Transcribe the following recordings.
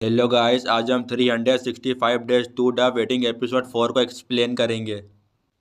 Hello guys, आज हम 365 days to the wedding episode 4 को एक्सप्लेन करेंगे।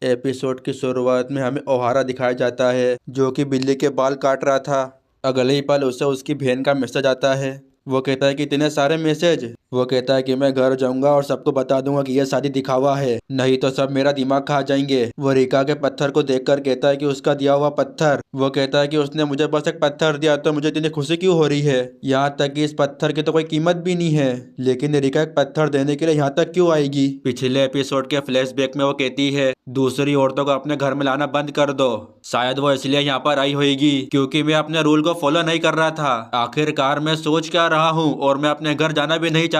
एपिसोड की शुरुआत में हमें ओहारा दिखाया जाता है जो कि बिल्ली के बाल काट रहा था। अगले ही पल उसे उसकी बहन का मैसेज आता है। वो कहता है कि इतने सारे मैसेज। वो कहता है कि मैं घर जाऊंगा और सबको बता दूंगा कि यह शादी दिखावा है, नहीं तो सब मेरा दिमाग खा जाएंगे। वो रिका के पत्थर को देखकर कहता है कि उसका दिया हुआ पत्थर। वो कहता है कि उसने मुझे बस एक पत्थर दिया तो मुझे इतनी खुशी क्यों हो रही है, यहाँ तक कि इस पत्थर की तो कोई कीमत भी नहीं है, लेकिन रिका एक पत्थर देने के लिए यहाँ तक क्यों आएगी। पिछले एपिसोड के फ्लैशबैक में वो कहती है दूसरी औरतों को अपने घर में लाना बंद कर दो। शायद वो इसलिए यहाँ पर आई होगी क्योंकि मैं अपने रूल को फॉलो नहीं कर रहा था। आखिरकार मैं सोच क्या रहा हूँ और मैं अपने घर जाना भी नहीं चाहता।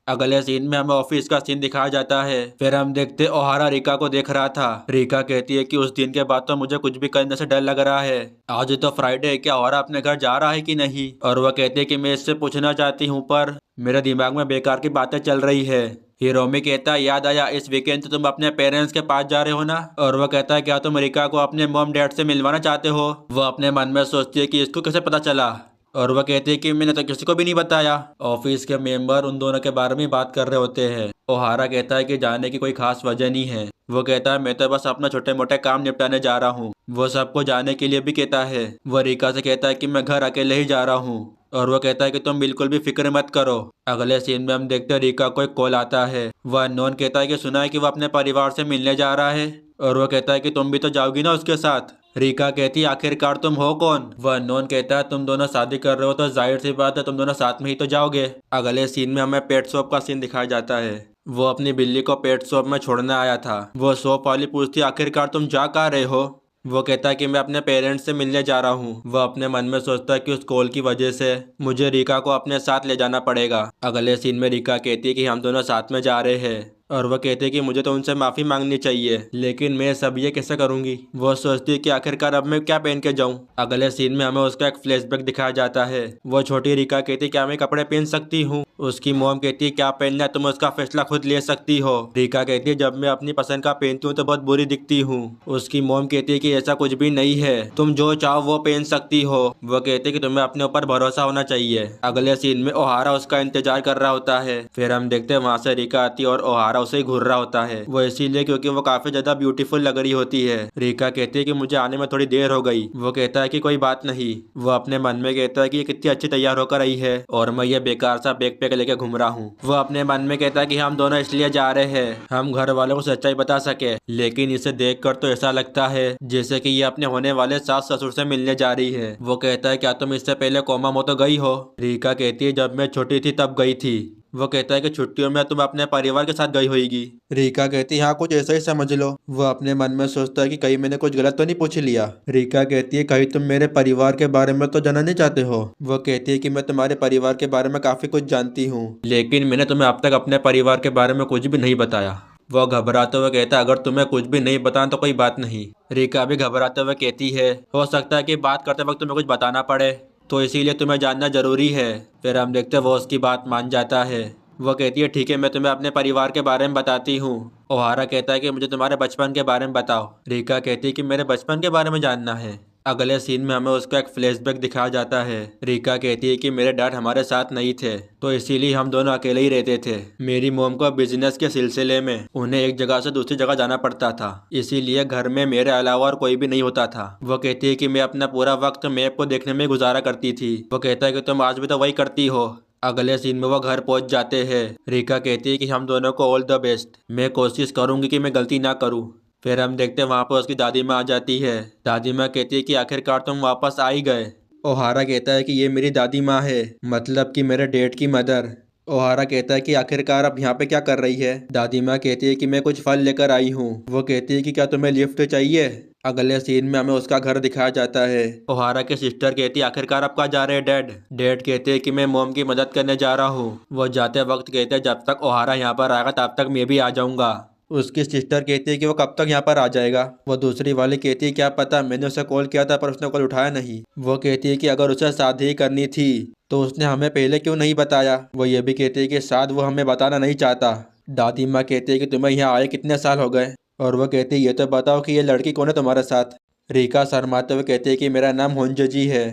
अगले सीन में हमें ऑफिस का सीन दिखाया जाता है। फिर हम देखते ओहारा रिका को देख रहा था। रिका कहती है कि उस दिन के बाद तो मुझे कुछ भी करने से डर लग रहा है। आज तो फ्राइडे है, क्या ओहारा अपने घर जा रहा है कि नहीं। और वह कहती है कि मैं इससे पूछना चाहती हूँ पर मेरे दिमाग में बेकार की बातें चल रही है। हिरोमी कहता है याद आया इस वीकेंड तो तुम अपने पेरेंट्स के पास जा रहे हो ना। और वह कहता है क्या तुम रिका को अपने मॉम डैड से मिलवाना चाहते हो। वह अपने मन में सोचती है कि इसको कैसे पता चला। और वह कहती है कि मैंने तो किसी को भी नहीं बताया। ऑफिस के मेंबर उन दोनों के बारे में बात कर रहे होते हैं। ओहारा कहता है कि जाने की कोई खास वजह नहीं है। वो कहता है मैं तो बस अपना छोटे मोटे काम निपटाने जा रहा हूँ। वो सबको जाने के लिए भी कहता है। वह रिका से कहता है कि मैं घर अकेले ही जा रहा हूँ। और वो कहता है कि तुम बिल्कुल भी फिक्र मत करो। अगले सीन में हम देखते हैं रिका को एक कॉल आता है। वह अननोन कहता है कि सुना है कि वो अपने परिवार से मिलने जा रहा है। और वो कहता है कि तुम भी तो जाओगी ना उसके साथ। रिका कहती है आखिरकार तुम हो कौन। वह अननोन कहता है तुम दोनों शादी कर रहे हो तो जाहिर सी बात है तुम दोनों साथ में ही तो जाओगे। अगले सीन में हमें पेट शॉप का सीन दिखाया जाता है। वो अपनी बिल्ली को पेट शॉप में छोड़ने आया था। वो शॉप वाली पूछती आखिरकार तुम जा कहाँ रहे हो। वो कहता है कि मैं अपने पेरेंट्स से मिलने जा रहा हूँ। वह अपने मन में सोचता है कि उस कॉल की वजह से मुझे रिका को अपने साथ ले जाना पड़ेगा। अगले सीन में रिका कहती है कि हम दोनों साथ में जा रहे हैं। और वह कहते हैं कि मुझे तो उनसे माफ़ी मांगनी चाहिए, लेकिन मैं सब ये कैसे करूंगी। वो सोचती है कि आखिरकार अब मैं क्या पहन के जाऊं। अगले सीन में हमें उसका एक फ्लैशबैक दिखाया जाता है। वो छोटी रिका कहती है क्या मैं कपड़े पहन सकती हूँ। उसकी मॉम कहती है क्या पहनना है तुम उसका फैसला खुद ले सकती हो। रिका कहती है जब मैं अपनी पसंद का पहनती हूँ तो बहुत बुरी दिखती हूँ। उसकी मॉम कहती है कि ऐसा कुछ भी नहीं है, तुम जो चाहो वो पहन सकती हो। वो कहती है कि तुम्हें अपने ऊपर भरोसा होना चाहिए। अगले सीन में ओहारा उसका इंतजार कर रहा होता है। फिर हम देखते हैं वहां से रिका आती है और ओहारा उसे ही घूर रहा होता है। वो इसीलिए क्योंकि वो काफी ज्यादा ब्यूटीफुल लग रही होती है। रिका कहती है कि मुझे आने में थोड़ी देर हो गई। वो कहता है कि कोई बात नहीं। वो अपने मन में कहता है कि ये कितनी अच्छी तैयार होकर आई है और मैं ये बेकार सा बैग पैक लेके घूम रहा हूँ। वो अपने मन में कहता है कि हम दोनों इसलिए जा रहे हैं हम घर वालों को सच्चाई बता सके, लेकिन इसे देखकर तो ऐसा लगता है जैसे कि ये अपने होने वाले सास ससुर से मिलने जा रही है। वो कहता है क्या तुम इससे पहले कोमा मो तो गई हो। रिका कहती है जब मैं छोटी थी तब गई थी। वो कहता है कि छुट्टियों में तुम अपने परिवार के साथ गई होगी। रिका कहती है हाँ कुछ ऐसा ही समझ लो। वो अपने मन में सोचता है कि कहीं मैंने कुछ गलत तो नहीं पूछ लिया। रिका कहती है कहीं तुम मेरे परिवार के बारे में तो जानना नहीं चाहते हो। वो कहती है कि मैं तुम्हारे परिवार के बारे में काफी कुछ जानती हूँ, लेकिन मैंने तुम्हें अब तक अपने परिवार के बारे में कुछ भी नहीं बताया। वो घबराते हुए कहता है अगर तुम्हें कुछ भी नहीं बताना तो कोई बात नहीं। रिका भी घबराते हुए कहती है हो सकता है कि बात करते वक्त तुम्हें कुछ बताना पड़े, तो इसीलिए तुम्हें जानना जरूरी है। फिर हम देखते हैं वो उसकी बात मान जाता है। वो कहती है ठीक है मैं तुम्हें अपने परिवार के बारे में बताती हूँ। ओहारा कहता है कि मुझे तुम्हारे बचपन के बारे में बताओ। रिका कहती है कि मेरे बचपन के बारे में जानना है। अगले सीन में हमें उसका एक फ्लैशबैक दिखाया जाता है। रिका कहती है कि मेरे डैड हमारे साथ नहीं थे तो इसीलिए हम दोनों अकेले ही रहते थे। मेरी मोम को बिजनेस के सिलसिले में उन्हें एक जगह से दूसरी जगह जाना पड़ता था, इसीलिए घर में मेरे अलावा और कोई भी नहीं होता था। वो कहती है कि मैं अपना पूरा वक्त मैप को देखने में गुजारा करती थी। वो कहता है कि तुम आज भी तो वही करती हो। अगले सीन में वो घर पहुंच जाते हैं। रिका कहती है कि हम दोनों को ऑल द बेस्ट, मैं कोशिश करूंगी कि मैं गलती ना करूं। फिर हम देखते हैं वहां पर उसकी दादी माँ आ जाती है। दादी माँ कहती है कि आखिरकार तुम वापस आ ही गए। ओहारा कहता है कि ये मेरी दादी माँ है, मतलब कि मेरे डैड की मदर। ओहारा कहता है कि आखिरकार अब यहाँ पे क्या कर रही है। दादी माँ कहती है कि मैं कुछ फल लेकर आई हूँ। वो कहती है कि क्या तुम्हें लिफ्ट चाहिए। अगले सीन में हमें उसका घर दिखाया जाता है। ओहारा के सिस्टर कहती है आखिरकार आप कहाँ जा रहे हैं डैड। डैड कहते हैं कि मैं मॉम की मदद करने जा रहा हूँ। वो जाते वक्त कहते हैं जब तक ओहारा यहाँ पर आएगा तब तक मैं भी आ जाऊंगा। उसकी सिस्टर कहती है कि वो कब तक यहाँ पर आ जाएगा। वो दूसरी वाली कहती है क्या पता, मैंने उसे कॉल किया था पर उसने कॉल उठाया नहीं। वो कहती है कि अगर उसे शादी करनी थी तो उसने हमें पहले क्यों नहीं बताया। वो ये भी कहती है कि शायद वो हमें बताना नहीं चाहता। दादी माँ कहती है कि तुम्हें यहाँ आए कितने साल हो गए। और वो कहती है ये तो बताओ कि ये लड़की कौन है तुम्हारे साथ। रिका शर्माते हुए कहती है कि मेरा नाम होंजो जी है।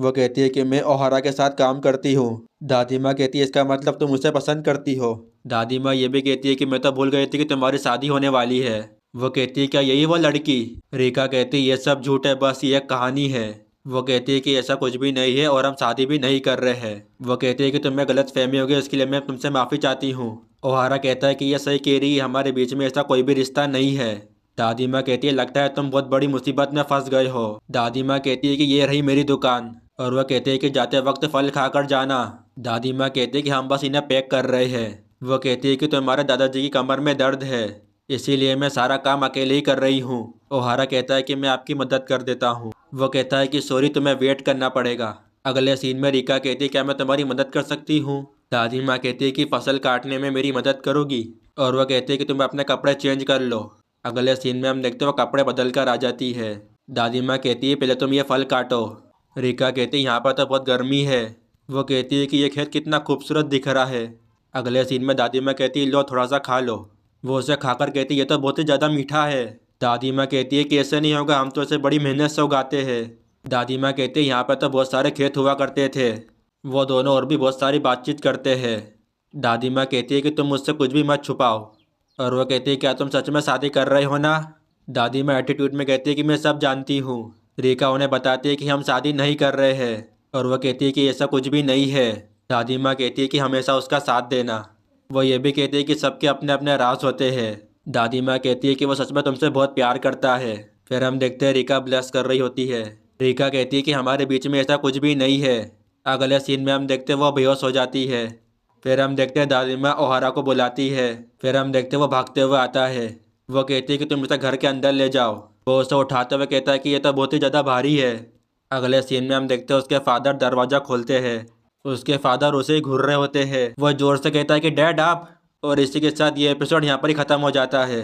वो कहती है कि मैं ओहारा के साथ काम करती हूँ। दादी माँ कहती है इसका मतलब तुम उसे पसंद करती हो। दादी माँ ये भी कहती है कि मैं तो भूल गई थी कि तुम्हारी शादी होने वाली है। वो कहती है क्या यही वो लड़की? रिका कहती है ये सब झूठ है, बस ये एक कहानी है। वो कहती है कि ऐसा कुछ भी नहीं है और हम शादी भी नहीं कर रहे हैं। वो कहती है कि तुम्हें गलत फहमी हो गई, उसके लिए मैं तुमसे माफ़ी चाहती हूँ। ओहारा कहता है कि यह सही कह रही है, हमारे बीच में ऐसा कोई भी रिश्ता नहीं है। दादी माँ कहती है लगता है तुम बहुत बड़ी मुसीबत में फंस गए हो। दादी माँ कहती है कि ये रही मेरी दुकान, और वह कहते हैं कि जाते वक्त फल खाकर जाना। दादी माँ कहती है कि हम बस इन्हें पैक कर रहे हैं। वो कहती है कि तुम्हारे दादाजी की कमर में दर्द है, इसीलिए मैं सारा काम अकेले ही कर रही हूँ। ओहारा कहता है कि मैं आपकी मदद कर देता हूँ। वो कहता है कि सॉरी, तुम्हें वेट करना पड़ेगा। अगले सीन में रिका कहती है क्या मैं तुम्हारी मदद कर सकती हूँ? दादी माँ कहती है कि फसल काटने में मेरी मदद करोगी? और वह कहती है कि तुम अपने कपड़े चेंज कर लो। अगले सीन में हम देखते हैं वो कपड़े बदल कर आ जाती है। दादी माँ कहती है पहले तुम ये फल काटो। रिका कहती है यहाँ पर तो बहुत गर्मी है। वो कहती है कि ये खेत कितना खूबसूरत दिख रहा है। अगले सीन में दादी माँ कहती है लो थोड़ा सा खा लो। वो उसे खाकर कहती है ये तो बहुत ही ज़्यादा मीठा है। दादी माँ कहती है कि ऐसे नहीं होगा, हम तो इसे बड़ी मेहनत से उगाते हैं। दादी माँ कहती है यहाँ पर तो बहुत सारे खेत हुआ करते थे। वो दोनों और भी बहुत सारी बातचीत करते हैं। दादी माँ कहती है कि तुम मुझसे कुछ भी मत छुपाओ। और वो कहती है क्या तुम सच में शादी कर रहे हो ना? दादी माँ एटीट्यूड में कहती है कि मैं सब जानती हूँ। रिका उन्हें बताती है कि हम शादी नहीं कर रहे हैं, और वह कहती है कि ऐसा कुछ भी नहीं है। दादी माँ कहती है कि हमेशा उसका साथ देना। वो ये भी कहती है कि सबके अपने अपने राज होते हैं। दादी माँ कहती है कि वो सच में तुमसे बहुत प्यार करता है। फिर हम देखते हैं रिका ब्लेस कर रही होती है। रिका कहती है कि हमारे बीच में ऐसा कुछ भी नहीं है। अगले सीन में हम देखते हैं वो बेहोश हो जाती है। फिर हम देखते हैं दादी माँ ओहारा को बुलाती है। फिर हम देखते हैं वो भागते हुए आता है। वो कहती है कि तुम इसे घर के अंदर ले जाओ। वो उसे उठाते हुए कहता है कि ये तो बहुत ही ज़्यादा भारी है। अगले सीन में हम देखते हैं उसके फादर दरवाज़ा खोलते हैं। उसके फादर उसे ही घूर रहे होते हैं। वो जोर से कहता है कि डैड आप। और इसी के साथ ये एपिसोड यहाँ पर ही ख़त्म हो जाता है।